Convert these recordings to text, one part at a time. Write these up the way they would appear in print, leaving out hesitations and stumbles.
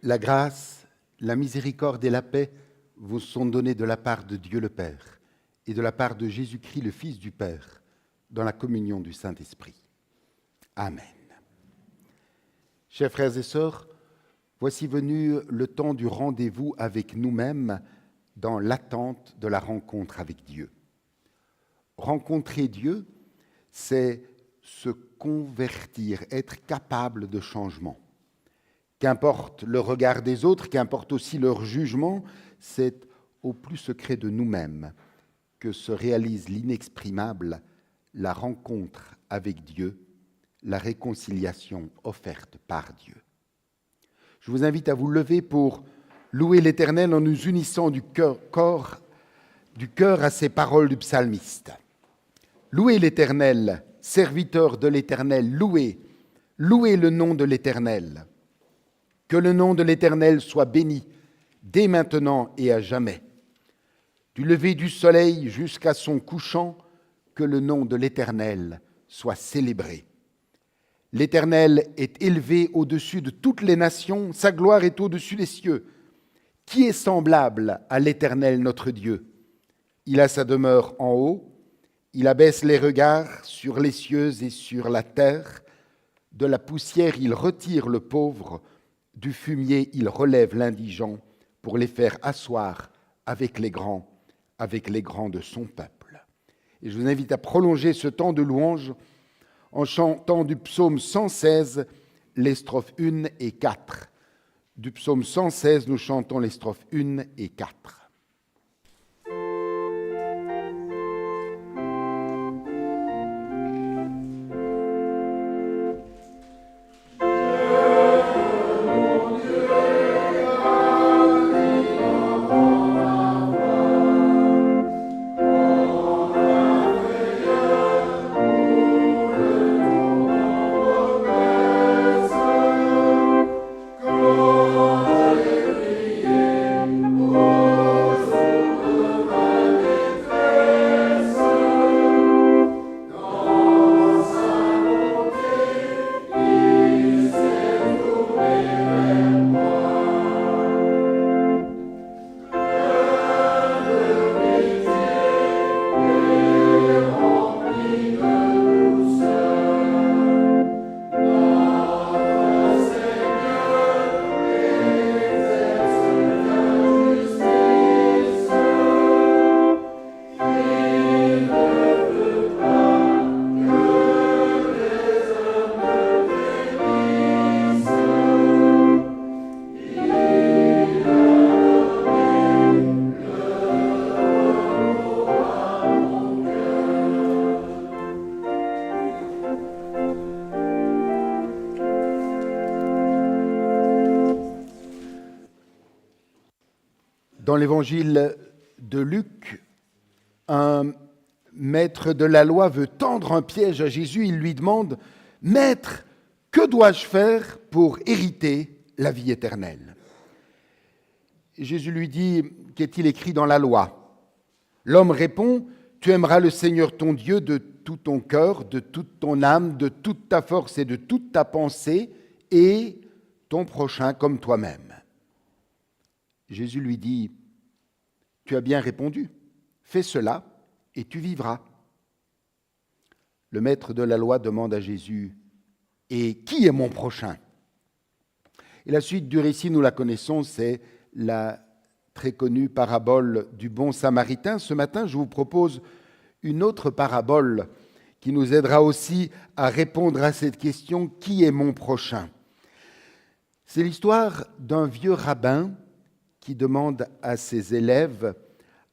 La grâce, la miséricorde et la paix vous sont données de la part de Dieu le Père et de la part de Jésus-Christ, le Fils du Père, dans la communion du Saint-Esprit. Amen. Chers frères et sœurs, voici venu le temps du rendez-vous avec nous-mêmes dans l'attente de la rencontre avec Dieu. Rencontrer Dieu, c'est se convertir, être capable de changement. Qu'importe le regard des autres, qu'importe aussi leur jugement, c'est au plus secret de nous-mêmes que se réalise l'inexprimable, la rencontre avec Dieu, la réconciliation offerte par Dieu. Je vous invite à vous lever pour louer l'Éternel en nous unissant du cœur à ces paroles du psalmiste. Louez l'Éternel, serviteur de l'Éternel, louez le nom de l'Éternel. Que le nom de l'Éternel soit béni, dès maintenant et à jamais. Du lever du soleil jusqu'à son couchant, que le nom de l'Éternel soit célébré. L'Éternel est élevé au-dessus de toutes les nations, sa gloire est au-dessus des cieux. Qui est semblable à l'Éternel notre Dieu? Il a sa demeure en haut, il abaisse les regards sur les cieux et sur la terre. De la poussière, il retire le pauvre, du fumier, il relève l'indigent pour les faire asseoir avec les grands de son peuple. Et je vous invite à prolonger ce temps de louange en chantant du psaume 116, les strophes 1 et 4. Du psaume 116, nous chantons les strophes 1 et 4. Dans l'évangile de Luc, un maître de la loi veut tendre un piège à Jésus. Il lui demande « Maître, que dois-je faire pour hériter la vie éternelle ?» Jésus lui dit « Qu'est-il écrit dans la loi ?» L'homme répond « Tu aimeras le Seigneur ton Dieu de tout ton cœur, de toute ton âme, de toute ta force et de toute ta pensée, et ton prochain comme toi-même. » Jésus lui dit, « Tu as bien répondu, fais cela et tu vivras. » Le maître de la loi demande à Jésus, « Et qui est mon prochain ?» Et la suite du récit, nous la connaissons, c'est la très connue parabole du bon samaritain. Ce matin, je vous propose une autre parabole qui nous aidera aussi à répondre à cette question, « Qui est mon prochain ?» C'est l'histoire d'un vieux rabbin qui demande à ses élèves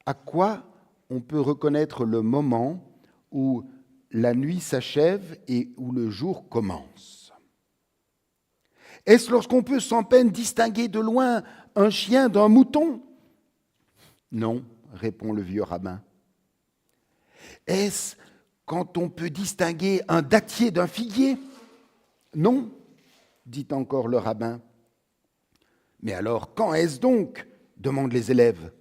à quoi on peut reconnaître le moment où la nuit s'achève et où le jour commence. Est-ce lorsqu'on peut sans peine distinguer de loin un chien d'un mouton ? Non, répond le vieux rabbin. Est-ce quand on peut distinguer un dattier d'un figuier ? Non, dit encore le rabbin. Mais alors, quand est-ce donc ? Demandent les élèves.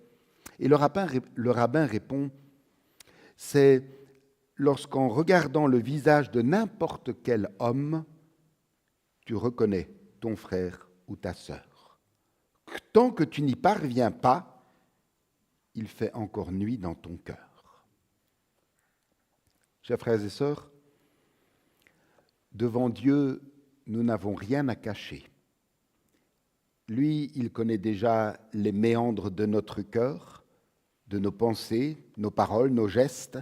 Et le rabbin répond, c'est lorsqu'en regardant le visage de n'importe quel homme, tu reconnais ton frère ou ta sœur. Tant que tu n'y parviens pas, il fait encore nuit dans ton cœur. Chers frères et sœurs, devant Dieu, nous n'avons rien à cacher. Lui, il connaît déjà les méandres de notre cœur, de nos pensées, nos paroles, nos gestes.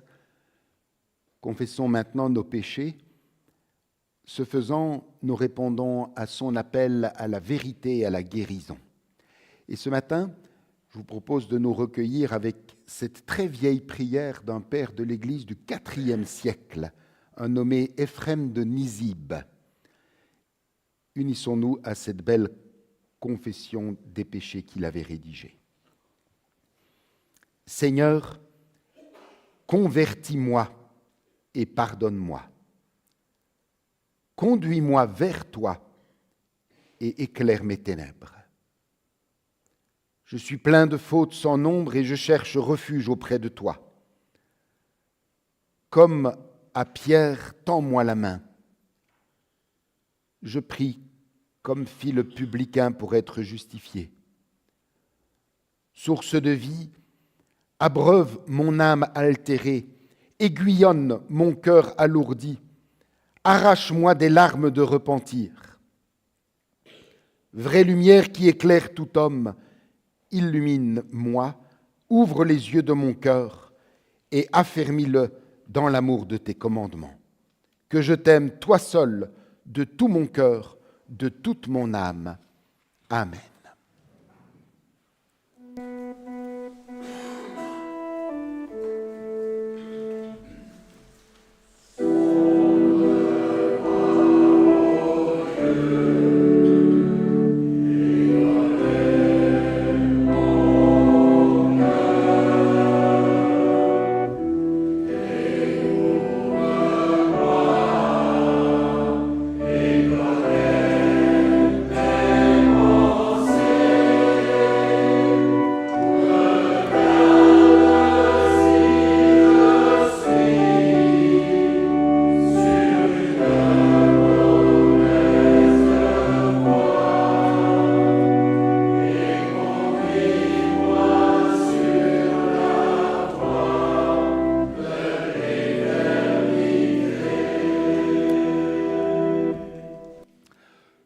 Confessons maintenant nos péchés. Ce faisant, nous répondons à son appel à la vérité et à la guérison. Et ce matin, je vous propose de nous recueillir avec cette très vieille prière d'un père de l'Église du IVe siècle, un nommé Éphrem de Nisib. Unissons-nous à cette belle confession des péchés qu'il avait rédigée. Seigneur, convertis-moi et pardonne-moi. Conduis-moi vers toi et éclaire mes ténèbres. Je suis plein de fautes sans nombre et je cherche refuge auprès de toi. Comme à Pierre, tends-moi la main. Je prie, comme fit le publicain pour être justifié. Source de vie, abreuve mon âme altérée, aiguillonne mon cœur alourdi, arrache-moi des larmes de repentir. Vraie lumière qui éclaire tout homme, illumine-moi, ouvre les yeux de mon cœur et affermis-le dans l'amour de tes commandements. Que je t'aime, toi seul, de tout mon cœur, de toute mon âme. Amen.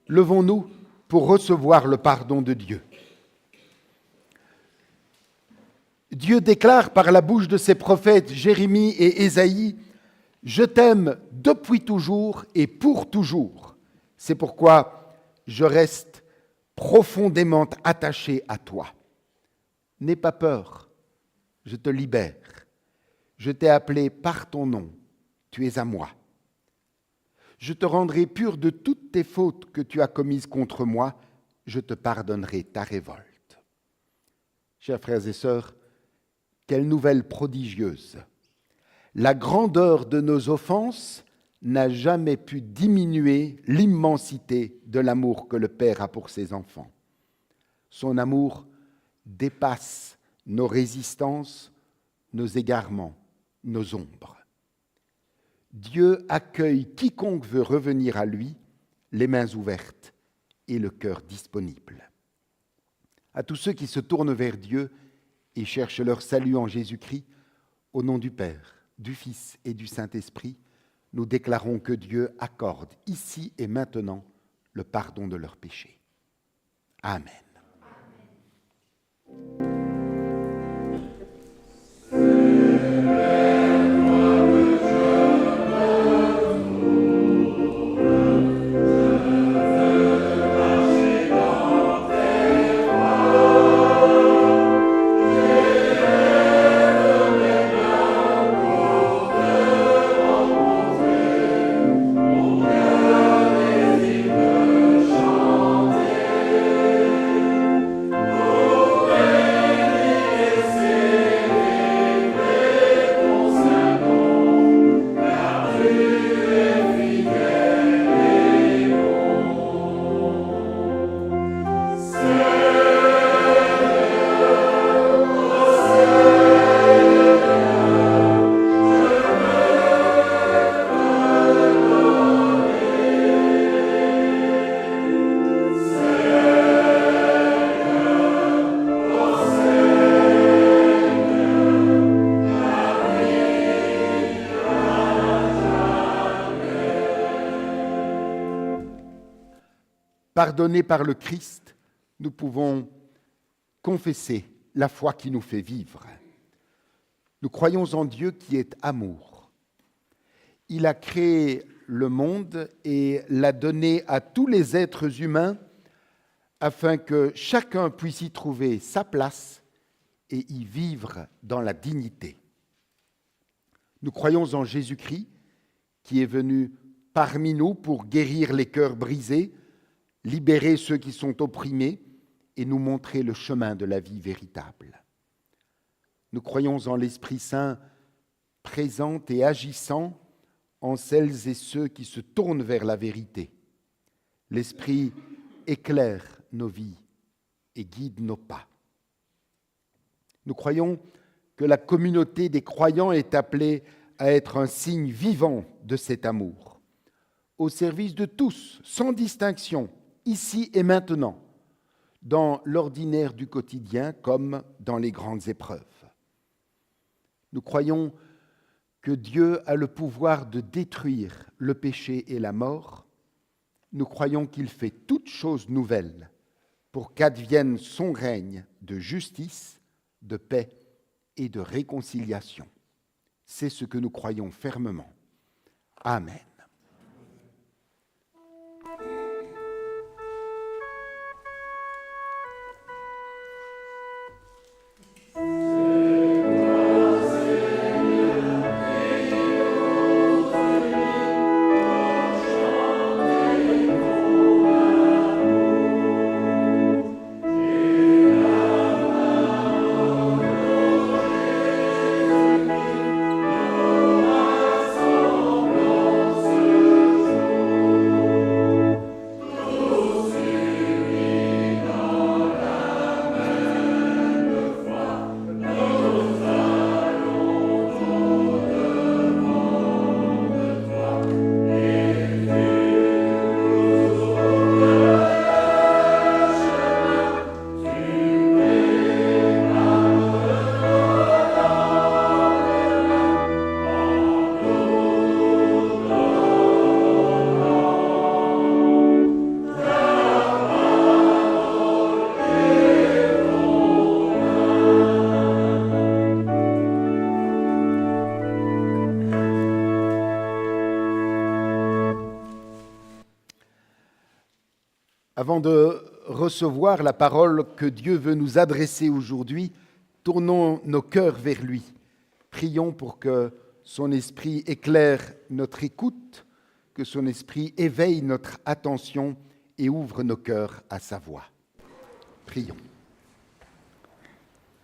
Levons-nous pour recevoir le pardon de Dieu. Dieu déclare par la bouche de ses prophètes Jérémie et Ésaïe « Je t'aime depuis toujours et pour toujours. C'est pourquoi je reste profondément attaché à toi. N'aie pas peur, je te libère. Je t'ai appelé par ton nom, tu es à moi. Je te rendrai pur de toutes tes fautes que tu as commises contre moi, je te pardonnerai ta révolte. » Chers frères et sœurs, quelle nouvelle prodigieuse! La grandeur de nos offenses n'a jamais pu diminuer l'immensité de l'amour que le Père a pour ses enfants. Son amour dépasse nos résistances, nos égarements, nos ombres. Dieu accueille quiconque veut revenir à lui, les mains ouvertes et le cœur disponible. À tous ceux qui se tournent vers Dieu et cherchent leur salut en Jésus-Christ, au nom du Père, du Fils et du Saint-Esprit, nous déclarons que Dieu accorde ici et maintenant le pardon de leurs péchés. Amen. pardonnés par le Christ, nous pouvons confesser la foi qui nous fait vivre. Nous croyons en Dieu qui est amour. Il a créé le monde et l'a donné à tous les êtres humains afin que chacun puisse y trouver sa place et y vivre dans la dignité. Nous croyons en Jésus-Christ qui est venu parmi nous pour guérir les cœurs brisés, libérer ceux qui sont opprimés et nous montrer le chemin de la vie véritable. Nous croyons en l'Esprit Saint présent et agissant en celles et ceux qui se tournent vers la vérité. L'Esprit éclaire nos vies et guide nos pas. Nous croyons que la communauté des croyants est appelée à être un signe vivant de cet amour, au service de tous, sans distinction, ici et maintenant, dans l'ordinaire du quotidien comme dans les grandes épreuves. Nous croyons que Dieu a le pouvoir de détruire le péché et la mort. Nous croyons qu'il fait toutes choses nouvelles pour qu'advienne son règne de justice, de paix et de réconciliation. C'est ce que nous croyons fermement. Amen. Avant de recevoir la parole que Dieu veut nous adresser aujourd'hui, tournons nos cœurs vers lui. Prions pour que son esprit éclaire notre écoute, que son esprit éveille notre attention et ouvre nos cœurs à sa voix. Prions.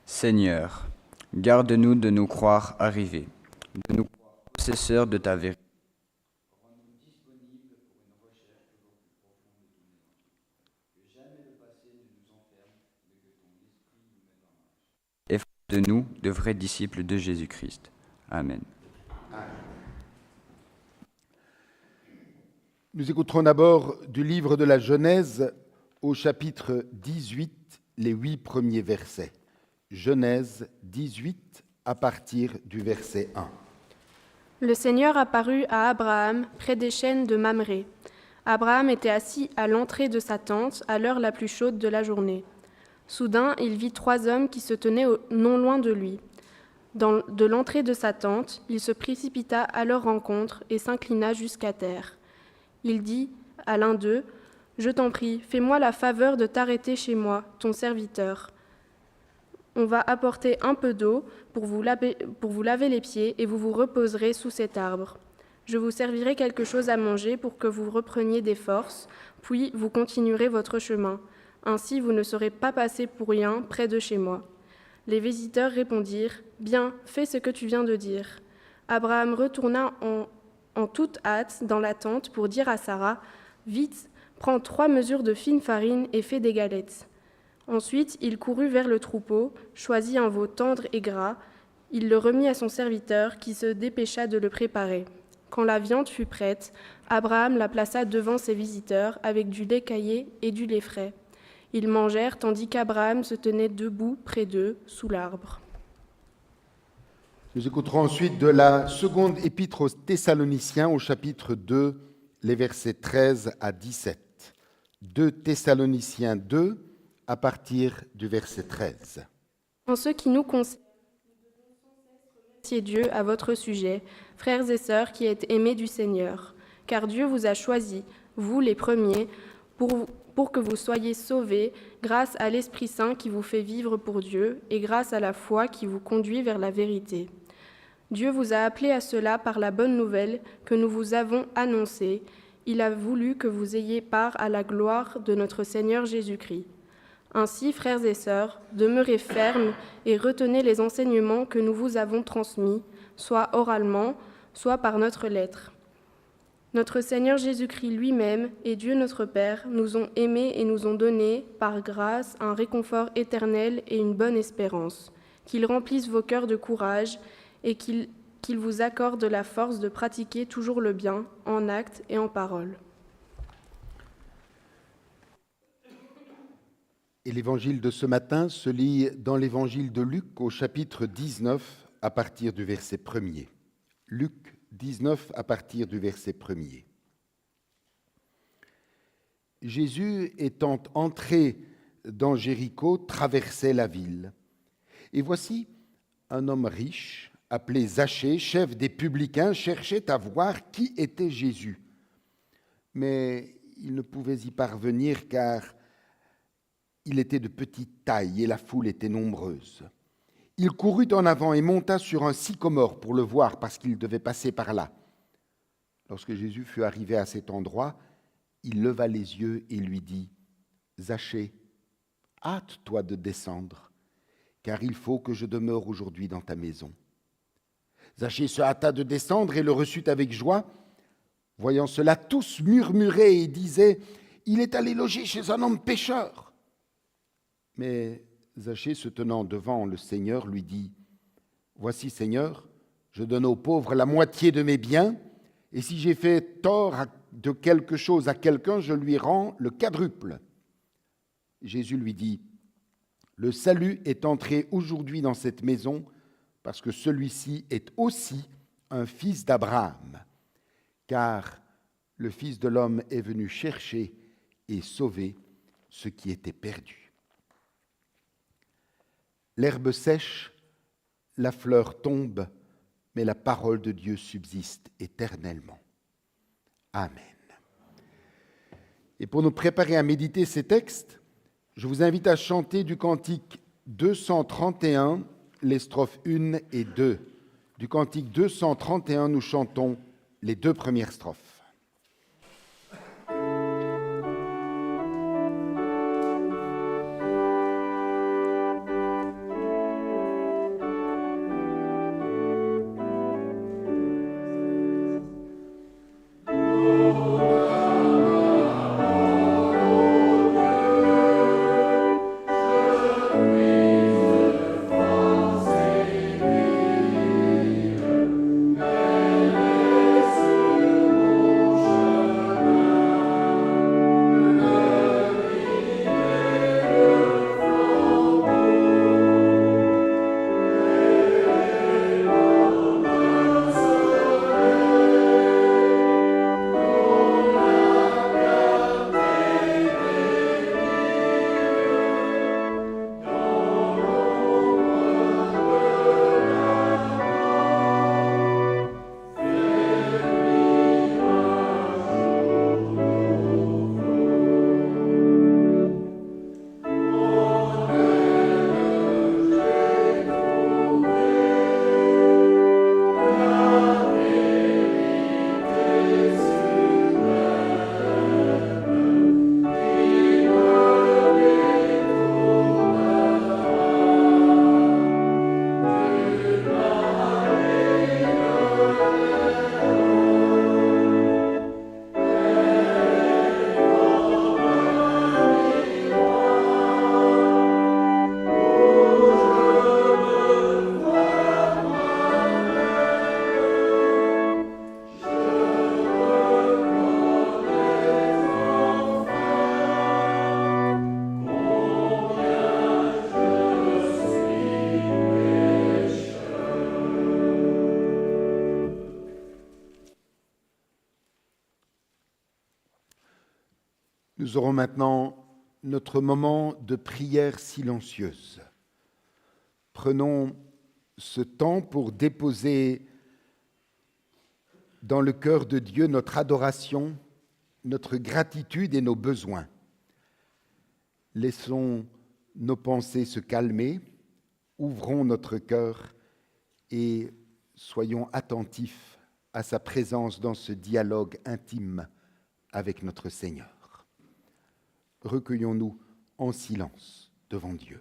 Seigneur, garde-nous de nous croire arrivés, de nous croire possesseurs de ta vérité. Et de nous de vrais disciples de Jésus-Christ. Amen. Nous écouterons d'abord du livre de la Genèse au chapitre 18, les 8 premiers versets. Genèse 18, à partir du verset 1. Le Seigneur apparut à Abraham près des chênes de Mamré. Abraham était assis à l'entrée de sa tente à l'heure la plus chaude de la journée. Soudain, il vit 3 hommes qui se tenaient non loin de lui. De l'entrée de sa tente, il se précipita à leur rencontre et s'inclina jusqu'à terre. Il dit à l'un d'eux, « Je t'en prie, fais-moi la faveur de t'arrêter chez moi, ton serviteur. On va apporter un peu d'eau pour vous laver les pieds et vous vous reposerez sous cet arbre. Je vous servirai quelque chose à manger pour que vous repreniez des forces, puis vous continuerez votre chemin. Ainsi vous ne serez pas passés pour rien près de chez moi. » Les visiteurs répondirent, « Bien, fais ce que tu viens de dire. » Abraham retourna en toute hâte dans la tente pour dire à Sarah, « Vite, prends 3 mesures de fine farine et fais des galettes. » Ensuite, il courut vers le troupeau, choisit un veau tendre et gras. Il le remit à son serviteur qui se dépêcha de le préparer. Quand la viande fut prête, Abraham la plaça devant ses visiteurs avec du lait caillé et du lait frais. Ils mangèrent tandis qu'Abraham se tenait debout près d'eux, sous l'arbre. Nous écouterons ensuite de la seconde épître aux Thessaloniciens au chapitre 2, les versets 13 à 17. 2 Thessaloniciens 2, à partir du verset 13. En ce qui nous concerne, remerciez Dieu à votre sujet, frères et sœurs qui êtes aimés du Seigneur, car Dieu vous a choisis, vous les premiers, pour que vous soyez sauvés grâce à l'Esprit Saint qui vous fait vivre pour Dieu et grâce à la foi qui vous conduit vers la vérité. Dieu vous a appelés à cela par la bonne nouvelle que nous vous avons annoncée. Il a voulu que vous ayez part à la gloire de notre Seigneur Jésus-Christ. Ainsi, frères et sœurs, demeurez fermes et retenez les enseignements que nous vous avons transmis, soit oralement, soit par notre lettre. Notre Seigneur Jésus-Christ lui-même et Dieu notre Père nous ont aimés et nous ont donné, par grâce, un réconfort éternel et une bonne espérance. Qu'il remplisse vos cœurs de courage et qu'il vous accorde la force de pratiquer toujours le bien, en actes et en paroles. Et l'évangile de ce matin se lit dans l'évangile de Luc au chapitre 19 à partir du verset 1er. Luc 19 à partir du verset 1er. Jésus, étant entré dans Jéricho, traversait la ville. Et voici, un homme riche, appelé Zachée, chef des publicains, cherchait à voir qui était Jésus. Mais il ne pouvait y parvenir car il était de petite taille et la foule était nombreuse. Il courut en avant et monta sur un sycomore pour le voir parce qu'il devait passer par là. Lorsque Jésus fut arrivé à cet endroit, il leva les yeux et lui dit « Zachée, hâte-toi de descendre, car il faut que je demeure aujourd'hui dans ta maison. » Zachée se hâta de descendre et le reçut avec joie. Voyant cela, tous murmuraient et disaient « Il est allé loger chez un homme pécheur. » Mais Zachée, se tenant devant le Seigneur, lui dit « Voici, Seigneur, je donne aux pauvres la moitié de mes biens, et si j'ai fait tort de quelque chose à quelqu'un, je lui rends le quadruple. » Jésus lui dit « Le salut est entré aujourd'hui dans cette maison, parce que celui-ci est aussi un fils d'Abraham, car le Fils de l'homme est venu chercher et sauver ce qui était perdu. » L'herbe sèche, la fleur tombe, mais la parole de Dieu subsiste éternellement. Amen. Et pour nous préparer à méditer ces textes, je vous invite à chanter du cantique 231, les strophes 1 et 2. Du cantique 231, nous chantons les 2 premières strophes. Nous aurons maintenant notre moment de prière silencieuse. Prenons ce temps pour déposer dans le cœur de Dieu notre adoration, notre gratitude et nos besoins. Laissons nos pensées se calmer, ouvrons notre cœur et soyons attentifs à sa présence dans ce dialogue intime avec notre Seigneur. Recueillons-nous en silence devant Dieu.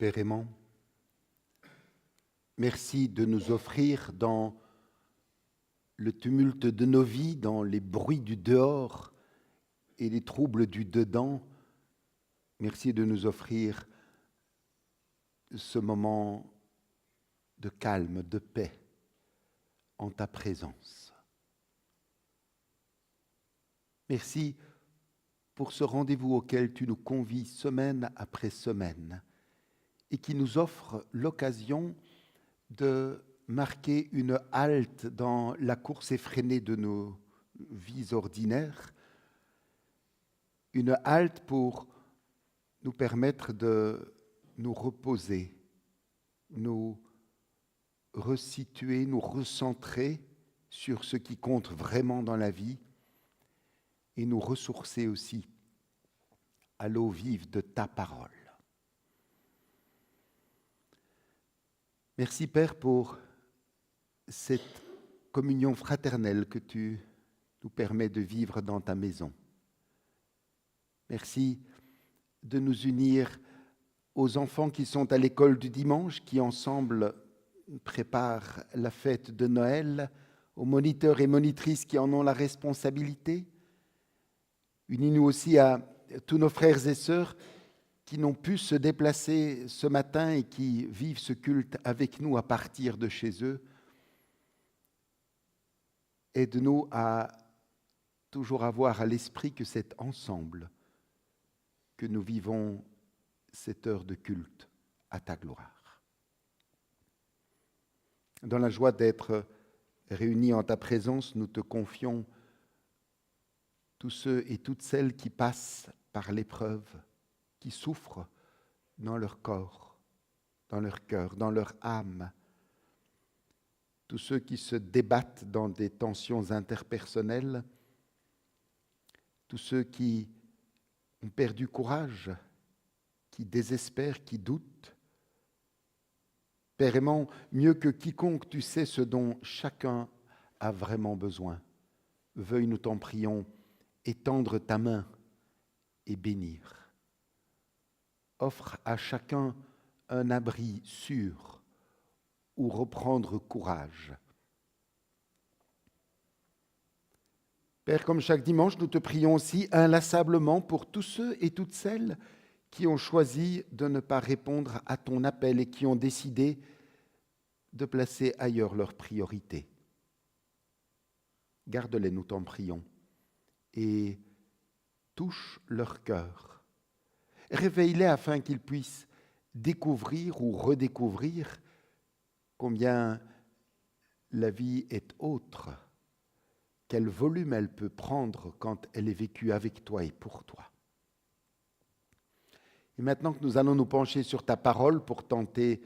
Père aimant, merci de nous offrir dans le tumulte de nos vies, dans les bruits du dehors et les troubles du dedans, merci de nous offrir ce moment de calme, de paix en ta présence. Merci pour ce rendez-vous auquel tu nous convies semaine après semaine et qui nous offre l'occasion de marquer une halte dans la course effrénée de nos vies ordinaires, une halte pour nous permettre de nous reposer, nous resituer, nous recentrer sur ce qui compte vraiment dans la vie et nous ressourcer aussi à l'eau vive de ta parole. Merci Père pour cette communion fraternelle que tu nous permets de vivre dans ta maison. Merci de nous unir aux enfants qui sont à l'école du dimanche, qui ensemble préparent la fête de Noël, aux moniteurs et monitrices qui en ont la responsabilité. Unis-nous aussi à tous nos frères et sœurs qui n'ont pu se déplacer ce matin et qui vivent ce culte avec nous à partir de chez eux. Aide-nous à toujours avoir à l'esprit que c'est ensemble que nous vivons cette heure de culte à ta gloire. Dans la joie d'être réunis en ta présence, nous te confions tous ceux et toutes celles qui passent par l'épreuve, qui souffrent dans leur corps, dans leur cœur, dans leur âme. Tous ceux qui se débattent dans des tensions interpersonnelles, tous ceux qui ont perdu courage, qui désespèrent, qui doutent. Père aimant, mieux que quiconque, tu sais ce dont chacun a vraiment besoin. Veuille, nous t'en prions, étendre ta main et bénir. Offre à chacun un abri sûr où reprendre courage. Père, comme chaque dimanche, nous te prions aussi inlassablement pour tous ceux et toutes celles qui ont choisi de ne pas répondre à ton appel et qui ont décidé de placer ailleurs leurs priorités. Garde-les, nous t'en prions, et touche leur cœur. Réveille-les afin qu'ils puissent découvrir ou redécouvrir combien la vie est autre, quel volume elle peut prendre quand elle est vécue avec toi et pour toi. Et maintenant que nous allons nous pencher sur ta parole pour tenter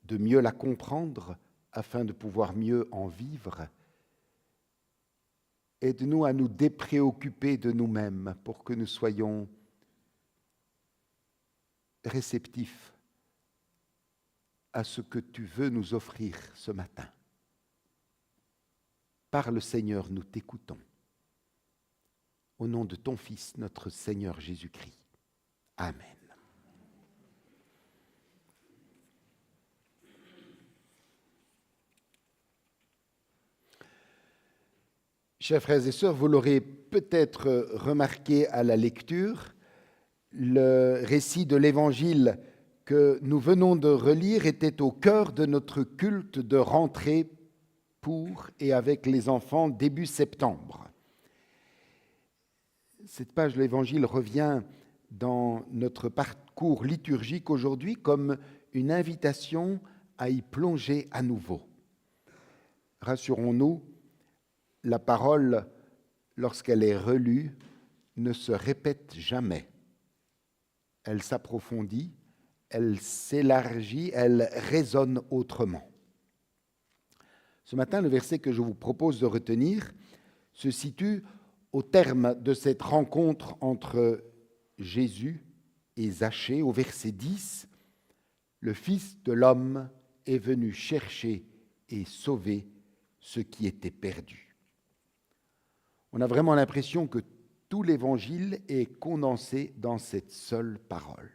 de mieux la comprendre, afin de pouvoir mieux en vivre. Aide-nous à nous dépréoccuper de nous-mêmes pour que nous soyons réceptifs à ce que tu veux nous offrir ce matin. Parle, Seigneur, nous t'écoutons. Au nom de ton Fils, notre Seigneur Jésus-Christ. Amen. Chers frères et sœurs, vous l'aurez peut-être remarqué à la lecture, le récit de l'Évangile que nous venons de relire était au cœur de notre culte de rentrée pour et avec les enfants début septembre. Cette page de l'Évangile revient dans notre parcours liturgique aujourd'hui comme une invitation à y plonger à nouveau. Rassurons-nous, la parole, lorsqu'elle est relue, ne se répète jamais. Elle s'approfondit, elle s'élargit, elle résonne autrement. Ce matin, le verset que je vous propose de retenir se situe au terme de cette rencontre entre Jésus et Zachée, au verset 10. Le Fils de l'homme est venu chercher et sauver ce qui était perdu. On a vraiment l'impression que tout l'Évangile est condensé dans cette seule parole.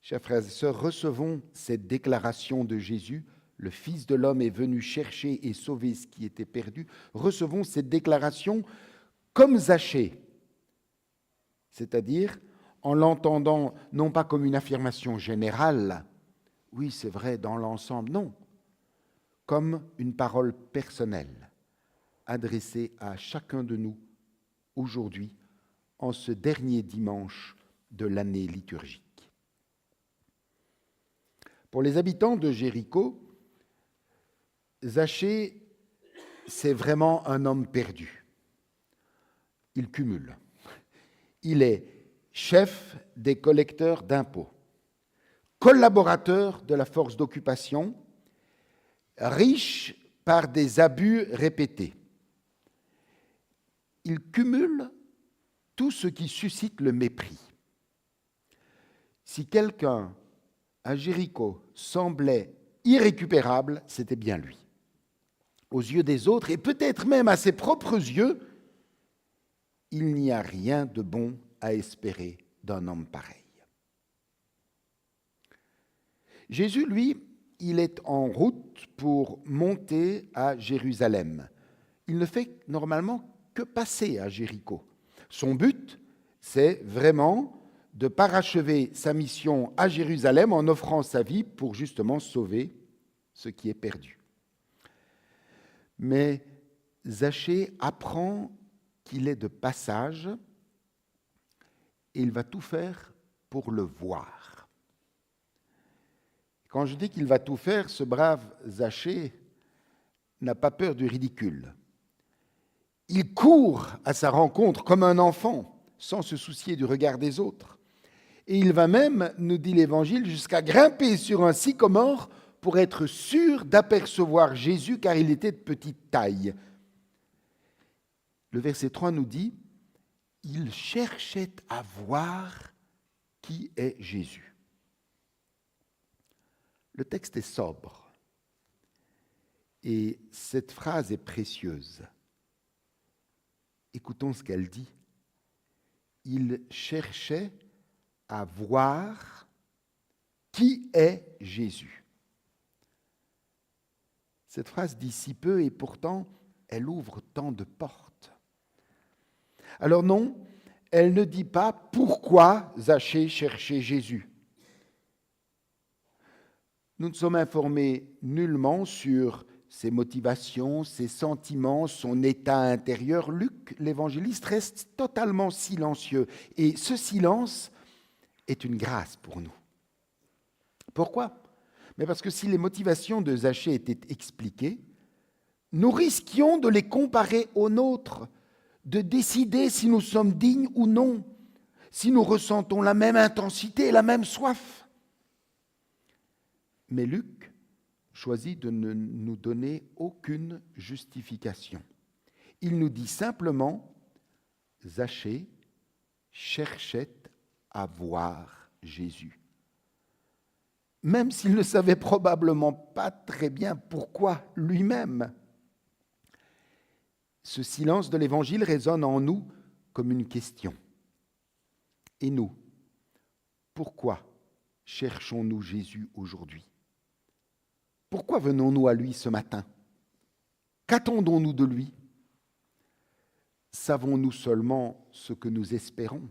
Chers frères et sœurs, recevons cette déclaration de Jésus, le Fils de l'homme est venu chercher et sauver ce qui était perdu. Recevons cette déclaration comme Zachée, c'est-à-dire en l'entendant non pas comme une affirmation générale, oui c'est vrai dans l'ensemble, non, comme une parole personnelle adressée à chacun de nous aujourd'hui, en ce dernier dimanche de l'année liturgique. Pour les habitants de Jéricho, Zachée, c'est vraiment un homme perdu. Il cumule. Il est chef des collecteurs d'impôts, collaborateur de la force d'occupation, riche par des abus répétés. Il cumule tout ce qui suscite le mépris. Si quelqu'un à Jéricho semblait irrécupérable, c'était bien lui. Aux yeux des autres, et peut-être même à ses propres yeux, il n'y a rien de bon à espérer d'un homme pareil. Jésus, lui, il est en route pour monter à Jérusalem. Il ne fait normalement que passer à Jéricho. Son but, c'est vraiment de parachever sa mission à Jérusalem en offrant sa vie pour justement sauver ce qui est perdu. Mais Zachée apprend qu'il est de passage et il va tout faire pour le voir. Quand je dis qu'il va tout faire, ce brave Zachée n'a pas peur du ridicule. Il court à sa rencontre comme un enfant, sans se soucier du regard des autres. Et il va même, nous dit l'Évangile, jusqu'à grimper sur un sycomore pour être sûr d'apercevoir Jésus, car il était de petite taille. Le verset 3 nous dit, « Il cherchait à voir qui est Jésus ». Le texte est sobre et cette phrase est précieuse. Écoutons ce qu'elle dit. Il cherchait à voir qui est Jésus. Cette phrase dit si peu et pourtant elle ouvre tant de portes. Alors non, elle ne dit pas pourquoi Zachée cherchait Jésus. Nous ne sommes informés nullement sur ses motivations, ses sentiments, son état intérieur. Luc, l'évangéliste, reste totalement silencieux. Et ce silence est une grâce pour nous. Pourquoi ? Mais parce que si les motivations de Zachée étaient expliquées, nous risquions de les comparer aux nôtres, de décider si nous sommes dignes ou non, si nous ressentons la même intensité et la même soif. Mais Luc choisi de ne nous donner aucune justification. Il nous dit simplement, Zachée cherchait à voir Jésus. Même s'il ne savait probablement pas très bien pourquoi lui-même. Ce silence de l'Évangile résonne en nous comme une question. Et nous, pourquoi cherchons-nous Jésus aujourd'hui ? Pourquoi venons-nous à lui ce matin ? Qu'attendons-nous de lui ? Savons-nous seulement ce que nous espérons ?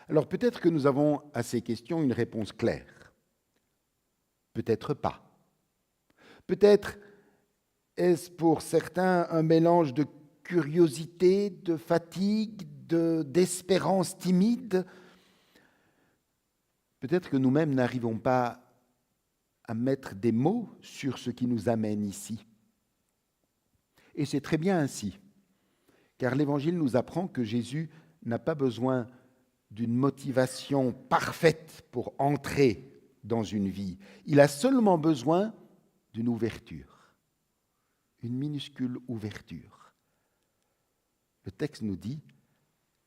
Alors peut-être que nous avons à ces questions une réponse claire. Peut-être pas. Peut-être est-ce pour certains un mélange de curiosité, de fatigue, d'espérance timide. Peut-être que nous-mêmes n'arrivons pas à mettre des mots sur ce qui nous amène ici. Et c'est très bien ainsi, car l'Évangile nous apprend que Jésus n'a pas besoin d'une motivation parfaite pour entrer dans une vie. Il a seulement besoin d'une ouverture, une minuscule ouverture. Le texte nous dit,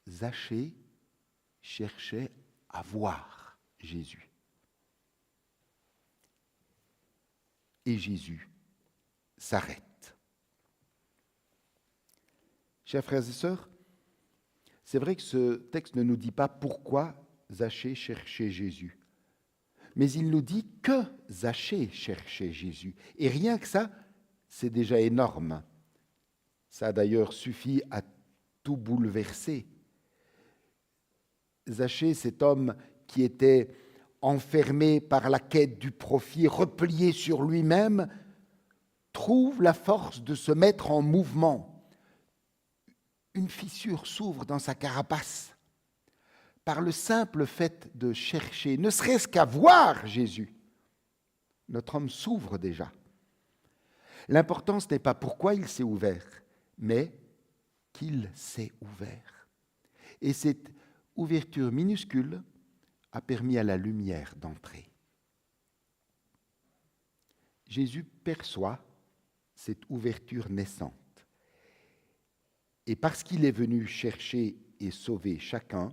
Zachée cherchait à voir Jésus. Et Jésus s'arrête. Chers frères et sœurs, c'est vrai que ce texte ne nous dit pas pourquoi Zachée cherchait Jésus, mais il nous dit que Zachée cherchait Jésus. Et rien que ça, c'est déjà énorme. Ça a d'ailleurs suffi à tout bouleverser. Zachée, cet homme qui était enfermé par la quête du profit, replié sur lui-même, trouve la force de se mettre en mouvement. Une fissure s'ouvre dans sa carapace par le simple fait de chercher, ne serait-ce qu'à voir Jésus. Notre homme s'ouvre déjà. L'important, ce n'est pas pourquoi il s'est ouvert, mais qu'il s'est ouvert. Et cette ouverture minuscule a permis à la lumière d'entrer. Jésus perçoit cette ouverture naissante. Et parce qu'il est venu chercher et sauver chacun,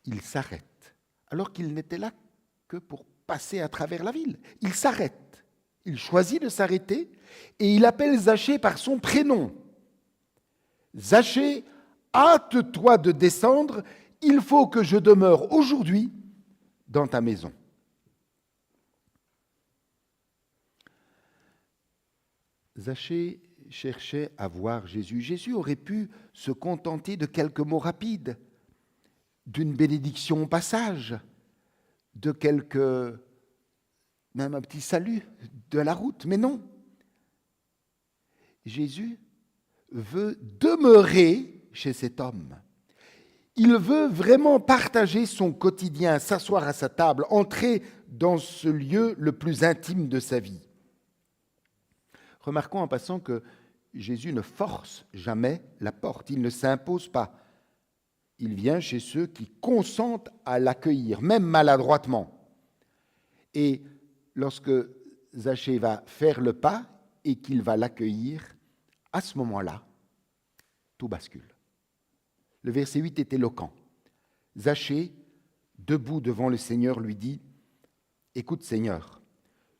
il s'arrête, alors qu'il n'était là que pour passer à travers la ville. Il s'arrête, il choisit de s'arrêter et il appelle Zachée par son prénom. Zachée, hâte-toi de descendre, il faut que je demeure aujourd'hui dans ta maison. Zachée cherchait à voir Jésus. Jésus aurait pu se contenter de quelques mots rapides, d'une bénédiction au passage, de même un petit salut de la route, mais non. Jésus veut demeurer chez cet homme. Il veut vraiment partager son quotidien, s'asseoir à sa table, entrer dans ce lieu le plus intime de sa vie. Remarquons en passant que Jésus ne force jamais la porte, il ne s'impose pas. Il vient chez ceux qui consentent à l'accueillir, même maladroitement. Et lorsque Zachée va faire le pas et qu'il va l'accueillir, à ce moment-là, tout bascule. Le verset 8 est éloquent. Zachée, debout devant le Seigneur, lui dit « Écoute, Seigneur,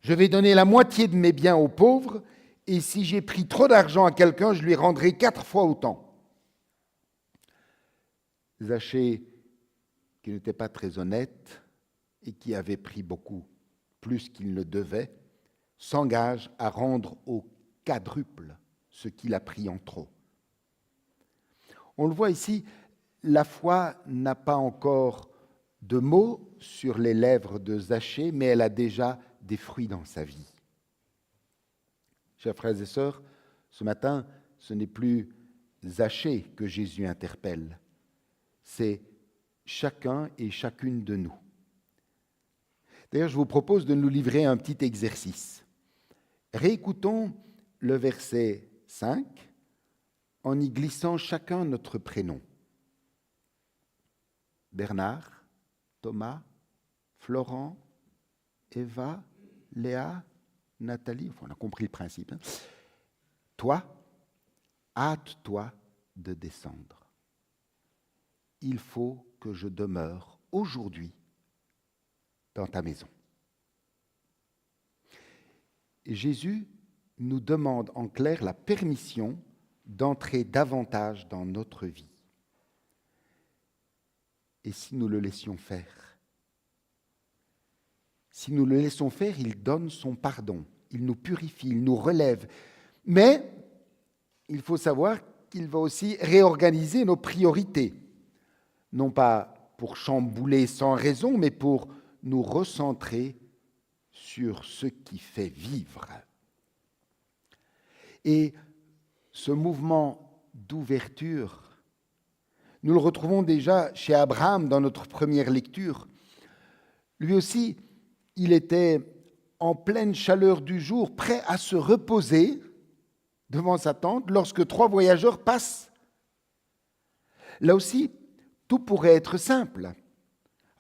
je vais donner la moitié de mes biens aux pauvres, et si j'ai pris trop d'argent à quelqu'un, je lui rendrai 4 fois autant. » Zachée, qui n'était pas très honnête et qui avait pris beaucoup plus qu'il ne devait, s'engage à rendre au quadruple ce qu'il a pris en trop. On le voit ici, la foi n'a pas encore de mots sur les lèvres de Zachée, mais elle a déjà des fruits dans sa vie. Chers frères et sœurs, ce matin, ce n'est plus Zachée que Jésus interpelle, c'est chacun et chacune de nous. D'ailleurs, je vous propose de nous livrer un petit exercice. Réécoutons le verset 5 en y glissant chacun notre prénom. Bernard, Thomas, Florent, Eva, Léa, Nathalie, on a compris le principe. Toi, hâte-toi de descendre. Il faut que je demeure aujourd'hui dans ta maison. Et Jésus nous demande en clair la permission d'entrer davantage dans notre vie. Et si nous le laissions faire? Si nous le laissons faire, il donne son pardon, il nous purifie, il nous relève. Mais il faut savoir qu'il va aussi réorganiser nos priorités. Non pas pour chambouler sans raison, mais pour nous recentrer sur ce qui fait vivre. Et ce mouvement d'ouverture, nous le retrouvons déjà chez Abraham dans notre première lecture. Lui aussi, il était en pleine chaleur du jour, prêt à se reposer devant sa tente lorsque 3 voyageurs passent. Là aussi, tout pourrait être simple.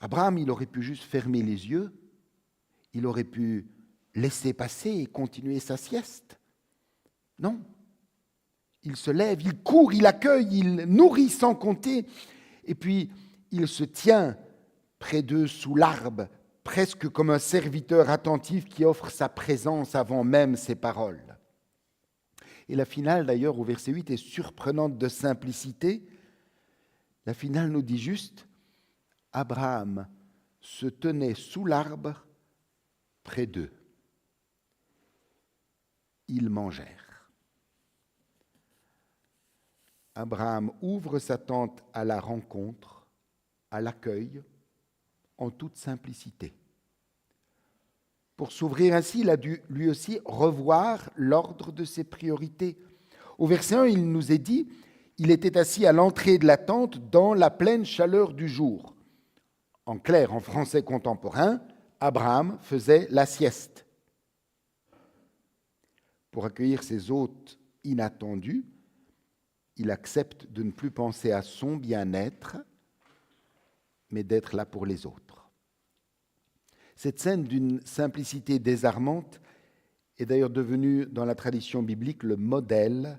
Abraham, il aurait pu juste fermer les yeux, il aurait pu laisser passer et continuer sa sieste. Non. Il se lève, il court, il accueille, il nourrit sans compter, et puis il se tient près d'eux sous l'arbre, presque comme un serviteur attentif qui offre sa présence avant même ses paroles. Et la finale, d'ailleurs, au verset 8, est surprenante de simplicité. La finale nous dit juste, Abraham se tenait sous l'arbre près d'eux. Ils mangèrent. Abraham ouvre sa tente à la rencontre, à l'accueil, en toute simplicité. Pour s'ouvrir ainsi, il a dû lui aussi revoir l'ordre de ses priorités. Au verset 1, il nous est dit, il était assis à l'entrée de la tente dans la pleine chaleur du jour. En clair, en français contemporain, Abraham faisait la sieste. Pour accueillir ses hôtes inattendus, il accepte de ne plus penser à son bien-être, mais d'être là pour les autres. Cette scène d'une simplicité désarmante est d'ailleurs devenue dans la tradition biblique le modèle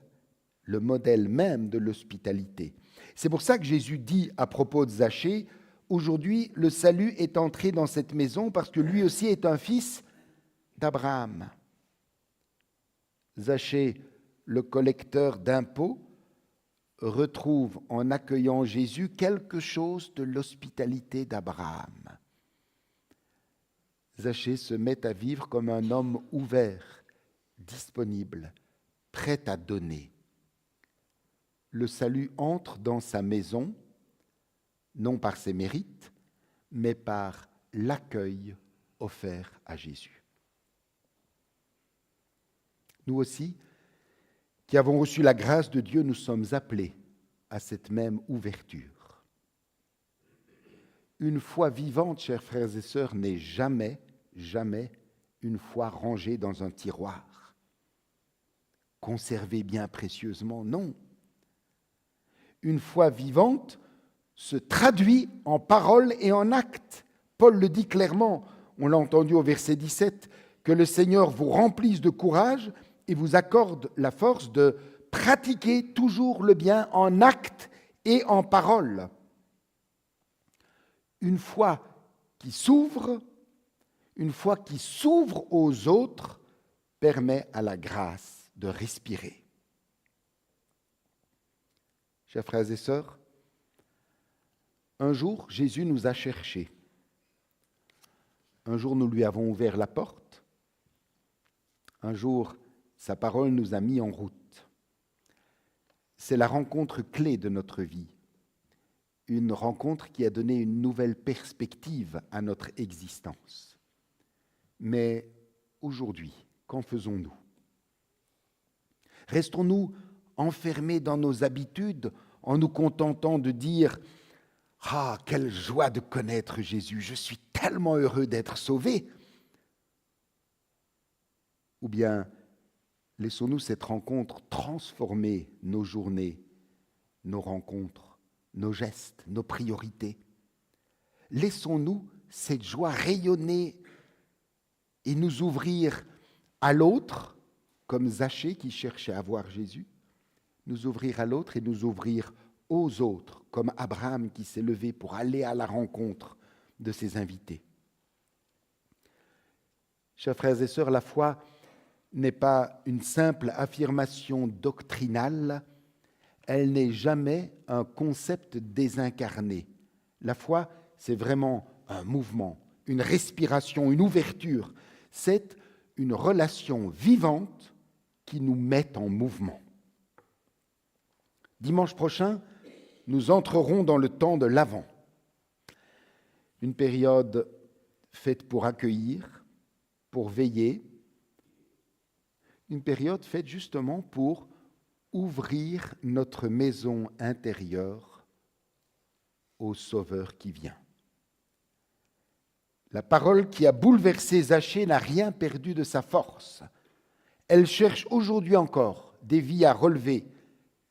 même de l'hospitalité. C'est pour ça que Jésus dit à propos de Zachée, « Aujourd'hui, le salut est entré dans cette maison parce que lui aussi est un fils d'Abraham. » Zachée, le collecteur d'impôts, retrouve en accueillant Jésus quelque chose de l'hospitalité d'Abraham. Zachée se met à vivre comme un homme ouvert, disponible, prêt à donner. Le salut entre dans sa maison, non par ses mérites, mais par l'accueil offert à Jésus. Nous aussi, qui avons reçu la grâce de Dieu, nous sommes appelés à cette même ouverture. Une foi vivante, chers frères et sœurs, n'est jamais une foi rangée dans un tiroir, conservée bien précieusement, non. Une foi vivante se traduit en paroles et en actes. Paul le dit clairement, on l'a entendu au verset 17, que le Seigneur vous remplisse de courage et vous accorde la force de pratiquer toujours le bien en actes et en paroles. Une foi qui s'ouvre aux autres, permet à la grâce de respirer. Chers frères et sœurs, un jour, Jésus nous a cherchés. Un jour, nous lui avons ouvert la porte. Un jour, sa parole nous a mis en route. C'est la rencontre clé de notre vie. Une rencontre qui a donné une nouvelle perspective à notre existence. Mais aujourd'hui, qu'en faisons-nous? Restons-nous enfermés dans nos habitudes en nous contentant de dire « Ah, quelle joie de connaître Jésus, je suis tellement heureux d'être sauvé !» Ou bien laissons-nous cette rencontre transformer nos journées, nos rencontres, nos gestes, nos priorités. Laissons-nous cette joie rayonner et nous ouvrir à l'autre, comme Zachée qui cherchait à voir Jésus, nous ouvrir à l'autre et nous ouvrir aux autres, comme Abraham qui s'est levé pour aller à la rencontre de ses invités. Chers frères et sœurs, la foi n'est pas une simple affirmation doctrinale, elle n'est jamais un concept désincarné. La foi, c'est vraiment un mouvement, une respiration, une ouverture. C'est une relation vivante qui nous met en mouvement. Dimanche prochain, nous entrerons dans le temps de l'Avent, une période faite pour accueillir, pour veiller, une période faite justement pour ouvrir notre maison intérieure au Sauveur qui vient. La parole qui a bouleversé Zachée n'a rien perdu de sa force. Elle cherche aujourd'hui encore des vies à relever,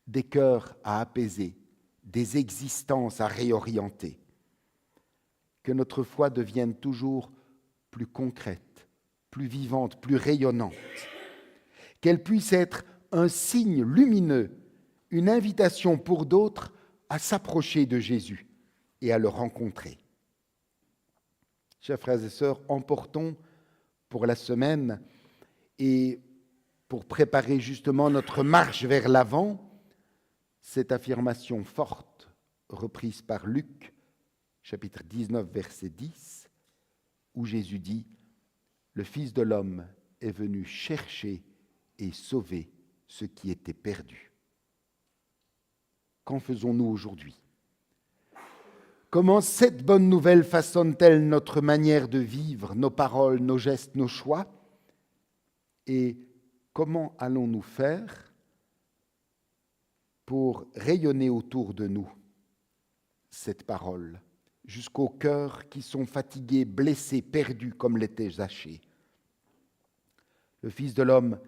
des cœurs à apaiser, des existences à réorienter. Que notre foi devienne toujours plus concrète, plus vivante, plus rayonnante. Qu'elle puisse être un signe lumineux, une invitation pour d'autres à s'approcher de Jésus et à le rencontrer. Chers frères et sœurs, emportons pour la semaine et pour préparer justement notre marche vers l'avant, cette affirmation forte reprise par Luc, chapitre 19, verset 10, où Jésus dit « Le Fils de l'homme est venu chercher et sauver ce qui était perdu. » Qu'en faisons-nous aujourd'hui ? Comment cette bonne nouvelle façonne-t-elle notre manière de vivre, nos paroles, nos gestes, nos choix ? Et comment allons-nous faire pour rayonner autour de nous cette parole, jusqu'aux cœurs qui sont fatigués, blessés, perdus comme l'était Zachée ? Le Fils de l'homme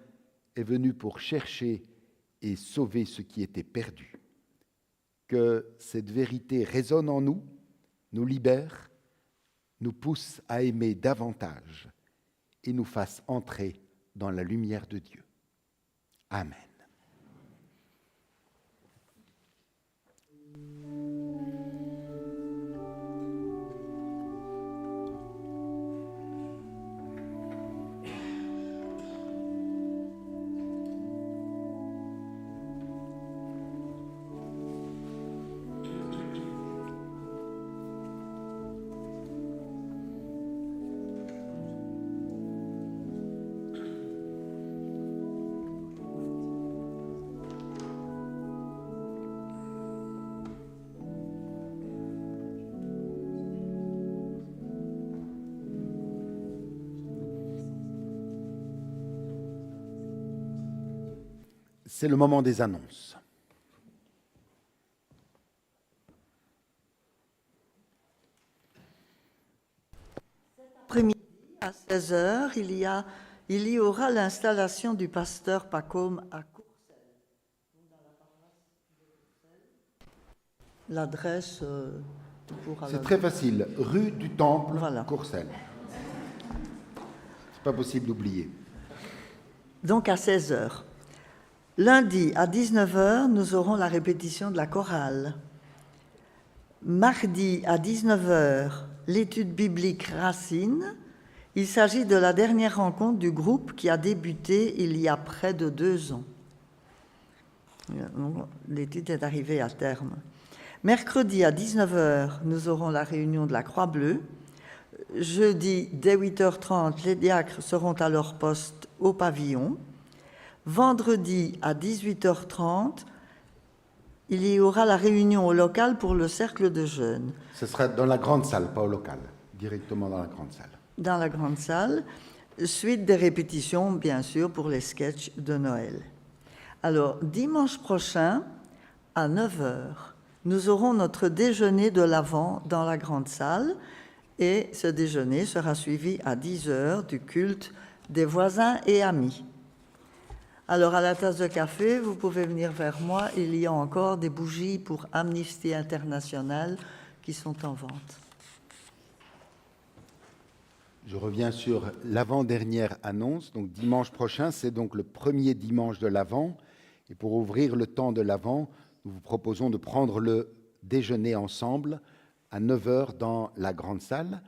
est venu pour chercher et sauver ce qui était perdu. Que cette vérité résonne en nous, nous libère, nous pousse à aimer davantage et nous fasse entrer dans la lumière de Dieu. Amen. C'est le moment des annonces. Cet après-midi, à 16h, il y aura l'installation du pasteur Pacôme à Courcelles. L'adresse C'est très facile, rue du Temple, Voilà. Courcelles. C'est pas possible d'oublier. Donc à 16h. Lundi, à 19h, nous aurons la répétition de la chorale. Mardi, à 19h, l'étude biblique Racine. Il s'agit de la dernière rencontre du groupe qui a débuté il y a près de 2 ans. L'étude est arrivée à terme. Mercredi, à 19h, nous aurons la réunion de la Croix-Bleue. Jeudi, dès 8h30, les diacres seront à leur poste au pavillon. Vendredi, à 18h30, il y aura la réunion au local pour le cercle de jeunes. Ce sera dans la grande salle, pas au local, directement dans la grande salle. Dans la grande salle, suite des répétitions, bien sûr, pour les sketchs de Noël. Alors, dimanche prochain, à 9h, nous aurons notre déjeuner de l'Avent dans la grande salle et ce déjeuner sera suivi à 10h du culte des voisins et amis. Alors, à la tasse de café, vous pouvez venir vers moi. Il y a encore des bougies pour Amnesty International qui sont en vente. Je reviens sur l'avant-dernière annonce. Donc dimanche prochain, c'est donc le premier dimanche de l'Avent. Et pour ouvrir le temps de l'Avent, nous vous proposons de prendre le déjeuner ensemble à 9h dans la grande salle.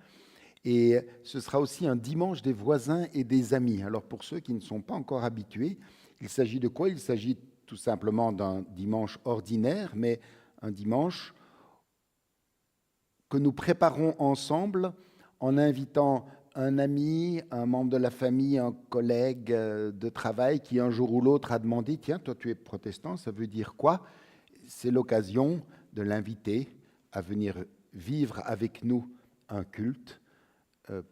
Et ce sera aussi un dimanche des voisins et des amis. Alors pour ceux qui ne sont pas encore habitués, il s'agit de quoi? Il s'agit tout simplement d'un dimanche ordinaire, mais un dimanche que nous préparons ensemble en invitant un ami, un membre de la famille, un collègue de travail qui un jour ou l'autre a demandé « Tiens, toi tu es protestant, ça veut dire quoi ?» C'est l'occasion de l'inviter à venir vivre avec nous un culte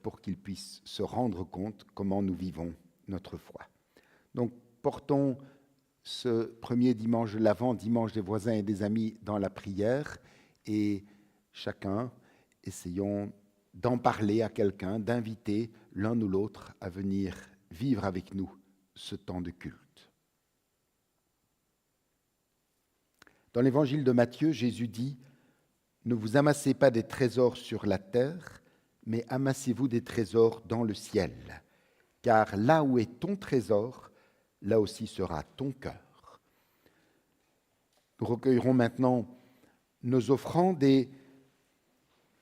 pour qu'il puisse se rendre compte comment nous vivons notre foi. Donc portons ce premier dimanche de l'Avent, dimanche des voisins et des amis, dans la prière et chacun, essayons d'en parler à quelqu'un, d'inviter l'un ou l'autre à venir vivre avec nous ce temps de culte. Dans l'évangile de Matthieu, Jésus dit « Ne vous amassez pas des trésors sur la terre, mais amassez-vous des trésors dans le ciel, car là où est ton trésor, là aussi sera ton cœur. » Nous recueillerons maintenant nos offrandes et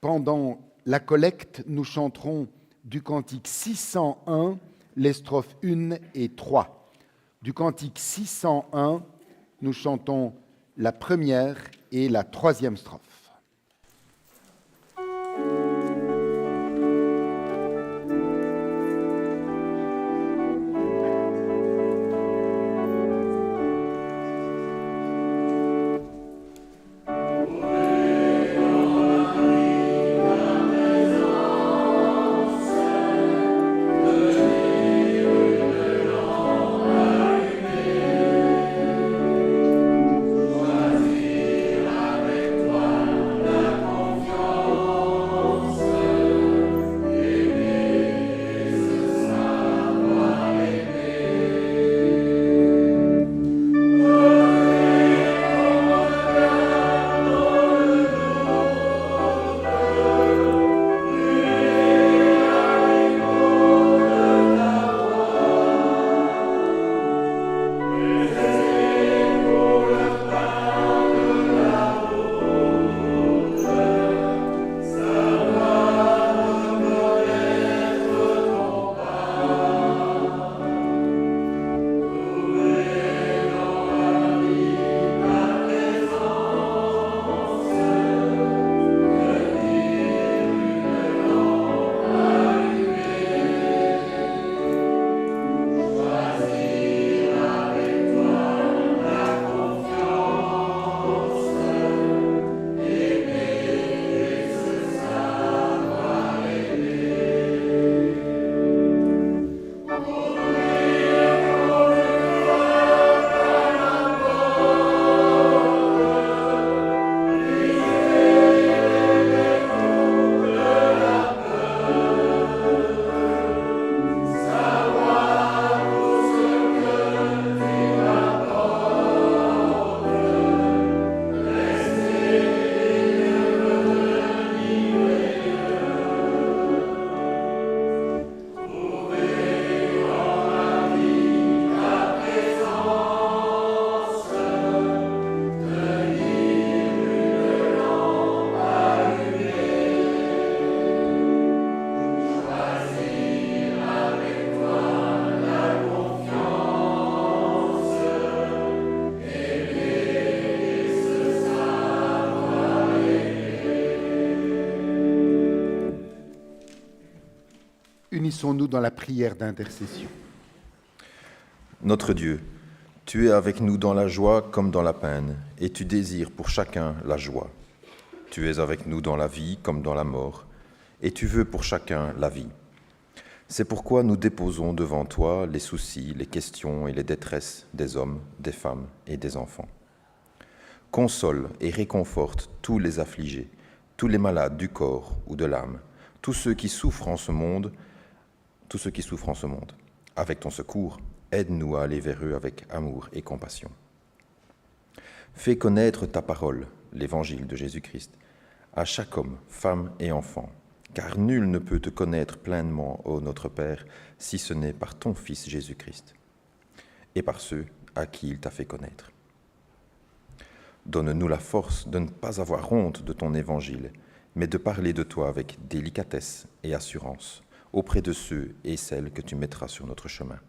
pendant la collecte, nous chanterons du cantique 601, les strophes 1 et 3. Du cantique 601, nous chantons la première et la troisième strophe. Unissons-nous dans la prière d'intercession. Notre Dieu, tu es avec nous dans la joie comme dans la peine, et tu désires pour chacun la joie. Tu es avec nous dans la vie comme dans la mort, et tu veux pour chacun la vie. C'est pourquoi nous déposons devant toi les soucis, les questions et les détresses des hommes, des femmes et des enfants. Console et réconforte tous les affligés, tous les malades du corps ou de l'âme, tous ceux qui souffrent en ce monde. Avec ton secours, aide-nous à aller vers eux avec amour et compassion. Fais connaître ta parole, l'évangile de Jésus-Christ, à chaque homme, femme et enfant, car nul ne peut te connaître pleinement, ô notre Père, si ce n'est par ton Fils Jésus-Christ, et par ceux à qui il t'a fait connaître. Donne-nous la force de ne pas avoir honte de ton évangile, mais de parler de toi avec délicatesse et assurance auprès de ceux et celles que tu mettras sur notre chemin.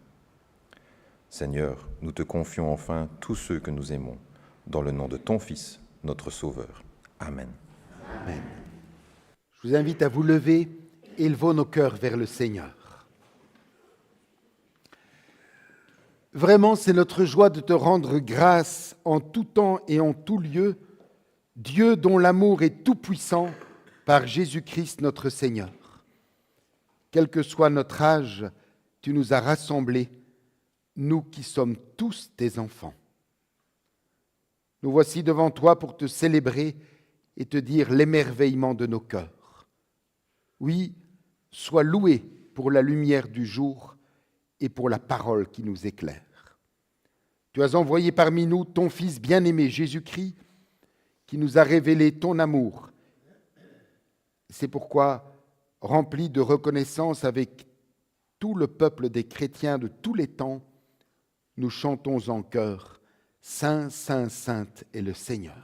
Seigneur, nous te confions enfin tous ceux que nous aimons, dans le nom de ton Fils, notre Sauveur. Amen. Amen. Je vous invite à vous lever et élevons nos cœurs vers le Seigneur. Vraiment, c'est notre joie de te rendre grâce en tout temps et en tout lieu, Dieu dont l'amour est tout-puissant, par Jésus-Christ notre Seigneur. Quel que soit notre âge, tu nous as rassemblés, nous qui sommes tous tes enfants. Nous voici devant toi pour te célébrer et te dire l'émerveillement de nos cœurs. Oui, sois loué pour la lumière du jour et pour la parole qui nous éclaire. Tu as envoyé parmi nous ton Fils bien-aimé Jésus-Christ, qui nous a révélé ton amour. C'est pourquoi, rempli de reconnaissance avec tout le peuple des chrétiens de tous les temps, nous chantons en chœur « Saint, Saint, Sainte est le Seigneur ».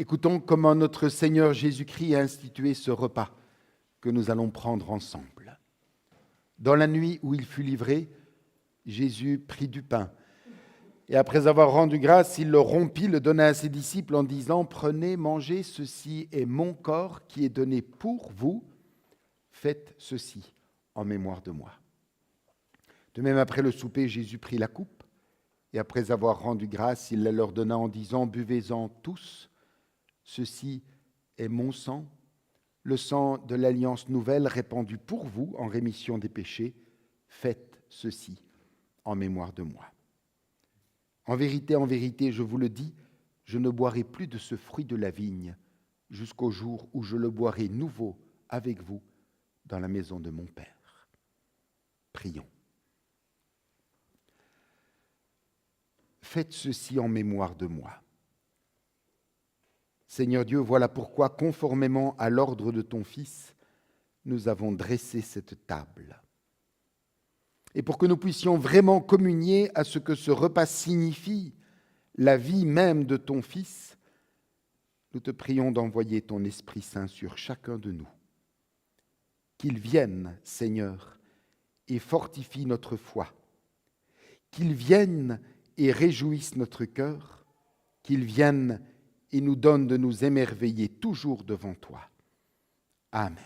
Écoutons comment notre Seigneur Jésus-Christ a institué ce repas que nous allons prendre ensemble. Dans la nuit où il fut livré, Jésus prit du pain et après avoir rendu grâce, il le rompit, le donna à ses disciples en disant « Prenez, mangez, ceci est mon corps qui est donné pour vous, faites ceci en mémoire de moi. » De même, après le souper, Jésus prit la coupe et après avoir rendu grâce, il la leur donna en disant « Buvez-en tous. Ceci est mon sang, le sang de l'alliance nouvelle répandu pour vous en rémission des péchés. Faites ceci en mémoire de moi. En vérité, je vous le dis, je ne boirai plus de ce fruit de la vigne jusqu'au jour où je le boirai nouveau avec vous dans la maison de mon Père. » Prions. Faites ceci en mémoire de moi. Seigneur Dieu, voilà pourquoi, conformément à l'ordre de ton Fils, nous avons dressé cette table. Et pour que nous puissions vraiment communier à ce que ce repas signifie, la vie même de ton Fils, nous te prions d'envoyer ton Esprit Saint sur chacun de nous. Qu'il vienne, Seigneur, et fortifie notre foi. Qu'il vienne et réjouisse notre cœur. Qu'il vienne et nous donne de nous émerveiller toujours devant toi. Amen.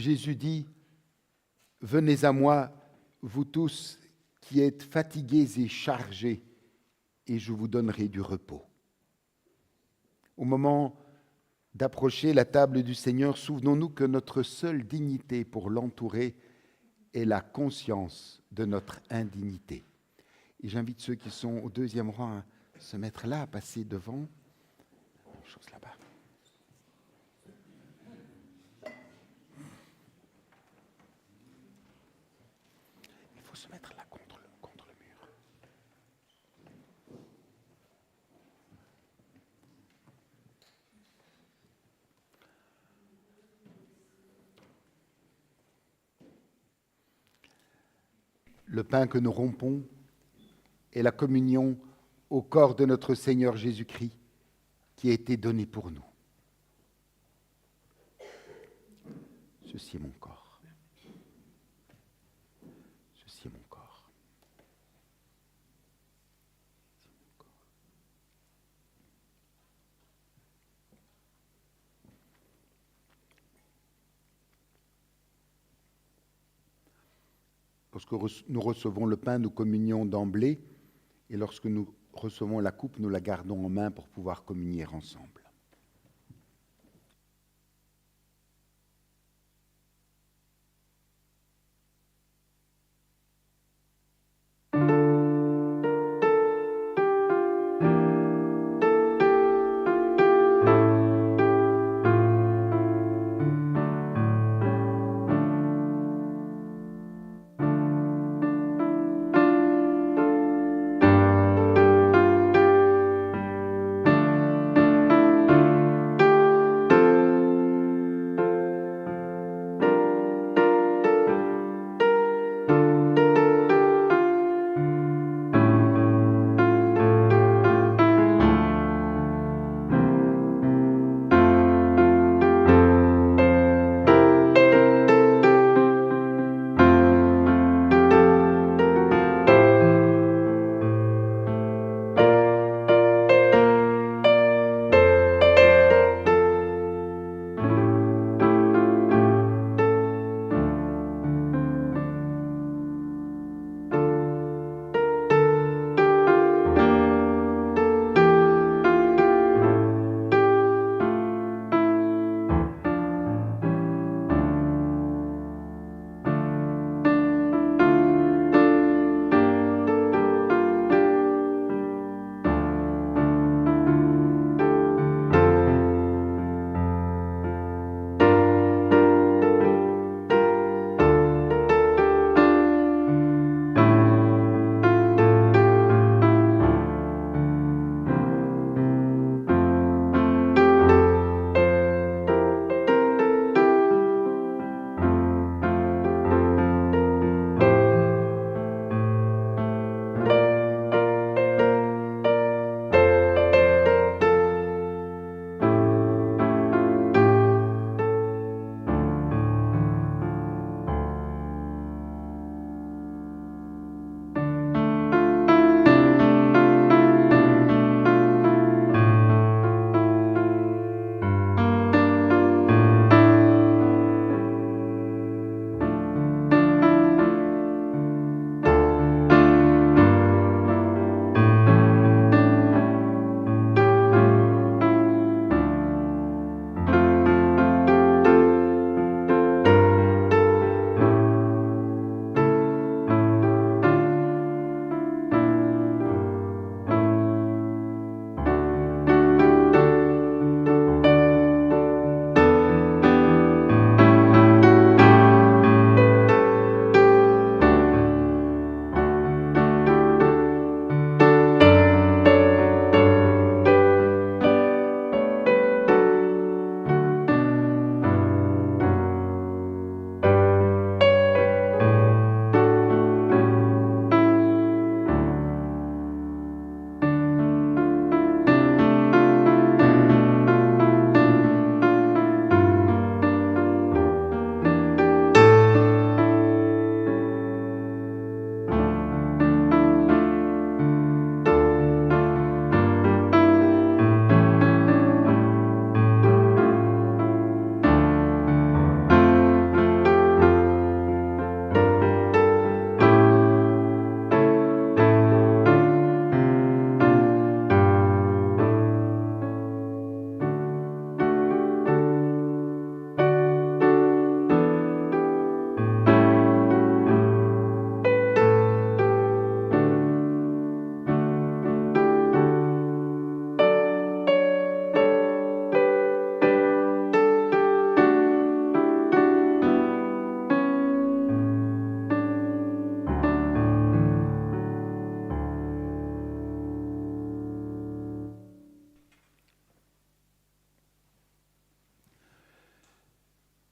Jésus dit, « Venez à moi, vous tous qui êtes fatigués et chargés, et je vous donnerai du repos. » Au moment d'approcher la table du Seigneur, souvenons-nous que notre seule dignité pour l'entourer est la conscience de notre indignité. Et j'invite ceux qui sont au deuxième rang à se mettre là, à passer devant. Même chose là-bas. Il faut se mettre là contre le mur. Le pain que nous rompons est la communion au corps de notre Seigneur Jésus-Christ qui a été donné pour nous. Ceci est mon corps. Ceci est mon corps. Lorsque nous recevons le pain, nous communions d'emblée, et lorsque nous recevons la coupe, nous la gardons en main pour pouvoir communier ensemble.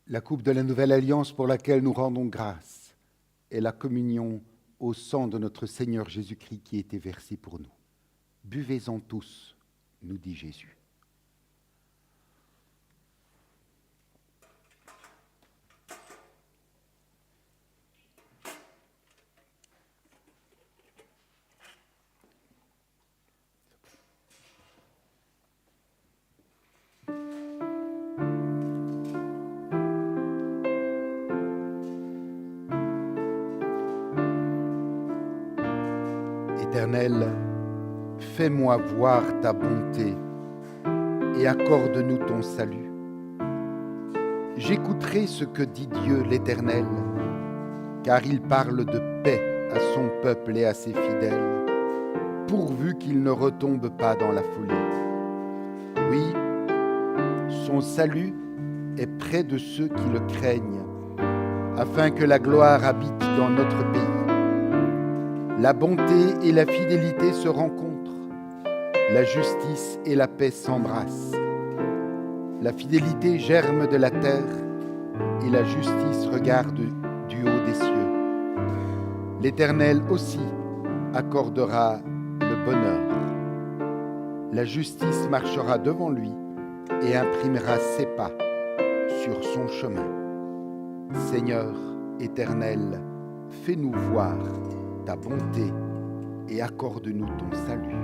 La coupe de la nouvelle alliance pour laquelle nous rendons grâce est la communion au sang de notre Seigneur Jésus-Christ qui a été versé pour nous. Buvez-en tous, nous dit Jésus. Éternel, fais-moi voir ta bonté et accorde-nous ton salut. J'écouterai ce que dit Dieu l'Éternel, car il parle de paix à son peuple et à ses fidèles, pourvu qu'il ne retombe pas dans la folie. Oui, son salut est près de ceux qui le craignent, afin que la gloire habite dans notre pays. La bonté et la fidélité se rencontrent, la justice et la paix s'embrassent. La fidélité germe de la terre et la justice regarde du haut des cieux. L'Éternel aussi accordera le bonheur. La justice marchera devant lui et imprimera ses pas sur son chemin. Seigneur éternel, fais-nous voir ta bonté et accorde-nous ton salut.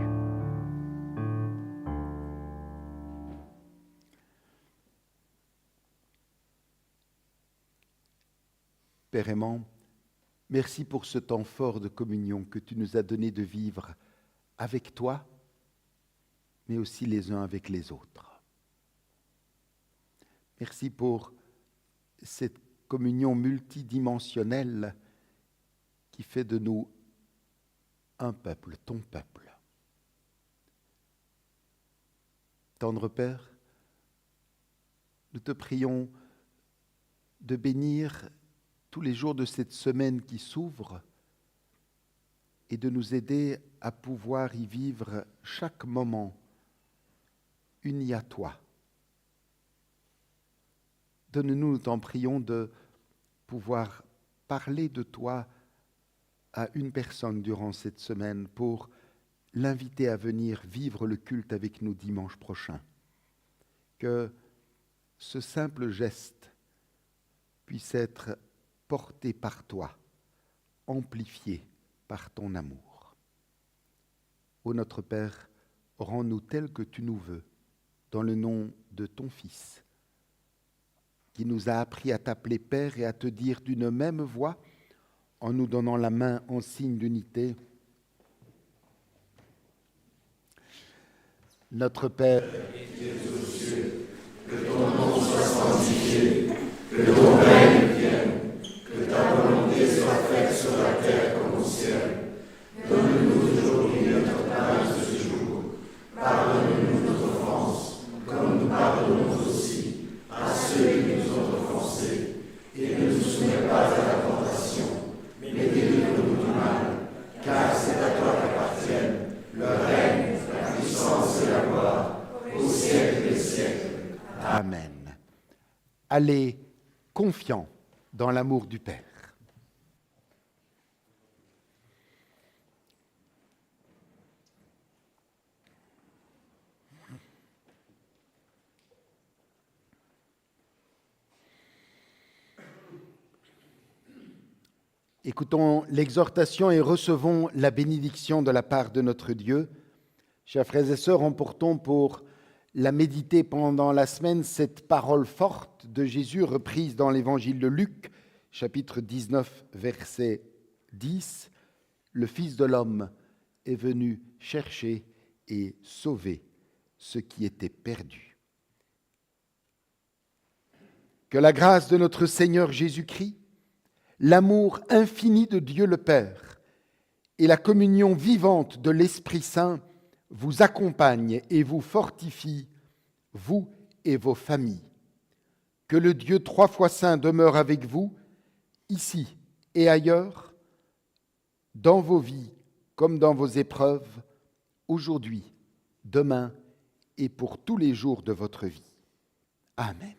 Père aimant, merci pour ce temps fort de communion que tu nous as donné de vivre avec toi, mais aussi les uns avec les autres. Merci pour cette communion multidimensionnelle qui fait de nous un peuple, ton peuple. Tendre Père, nous te prions de bénir tous les jours de cette semaine qui s'ouvre et de nous aider à pouvoir y vivre chaque moment unis à toi. Donne-nous, nous t'en prions, de pouvoir parler de toi à une personne durant cette semaine pour l'inviter à venir vivre le culte avec nous dimanche prochain. Que ce simple geste puisse être porté par toi, amplifié par ton amour. Ô notre Père, rends-nous tels que tu nous veux, dans le nom de ton Fils, qui nous a appris à t'appeler Père et à te dire d'une même voix, en nous donnant la main en signe d'unité. Notre Père, qui es aux cieux, que ton nom soit sanctifié, que ton règne vienne, que ta volonté soit faite sur la terre comme au ciel. Donne-nous aujourd'hui notre pain de ce jour. Pardonne-nous nos offenses, comme nous pardonnons aussi à ceux qui nous ont offensés. Et ne nous soumets pas à la tentation, mais délivre-nous du mal, car c'est à toi qu'appartiennent le règne, la puissance et la gloire, au siècle des siècles. Amen. Allez confiants dans l'amour du Père. Écoutons l'exhortation et recevons la bénédiction de la part de notre Dieu. Chers frères et sœurs, emportons pour la méditer pendant la semaine cette parole forte de Jésus reprise dans l'évangile de Luc, chapitre 19, verset 10. Le Fils de l'homme est venu chercher et sauver ce qui était perdu. Que la grâce de notre Seigneur Jésus-Christ, l'amour infini de Dieu le Père et la communion vivante de l'Esprit Saint vous accompagnent et vous fortifient, vous et vos familles. Que le Dieu 3 fois saint demeure avec vous, ici et ailleurs, dans vos vies comme dans vos épreuves, aujourd'hui, demain et pour tous les jours de votre vie. Amen.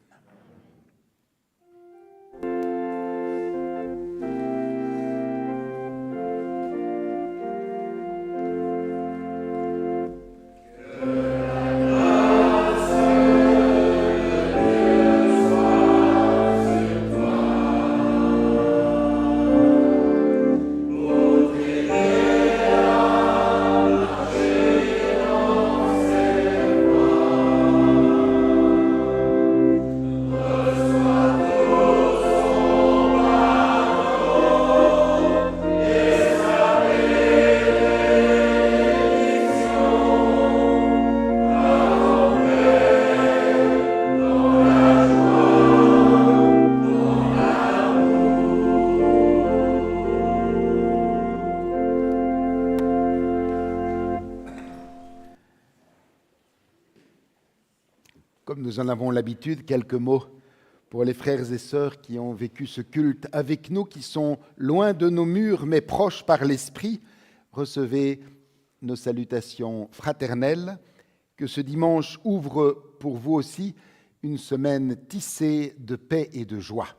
Comme nous en avons l'habitude, quelques mots pour les frères et sœurs qui ont vécu ce culte avec nous, qui sont loin de nos murs, mais proches par l'esprit. Recevez nos salutations fraternelles. Que ce dimanche ouvre pour vous aussi une semaine tissée de paix et de joie.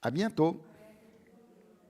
À bientôt.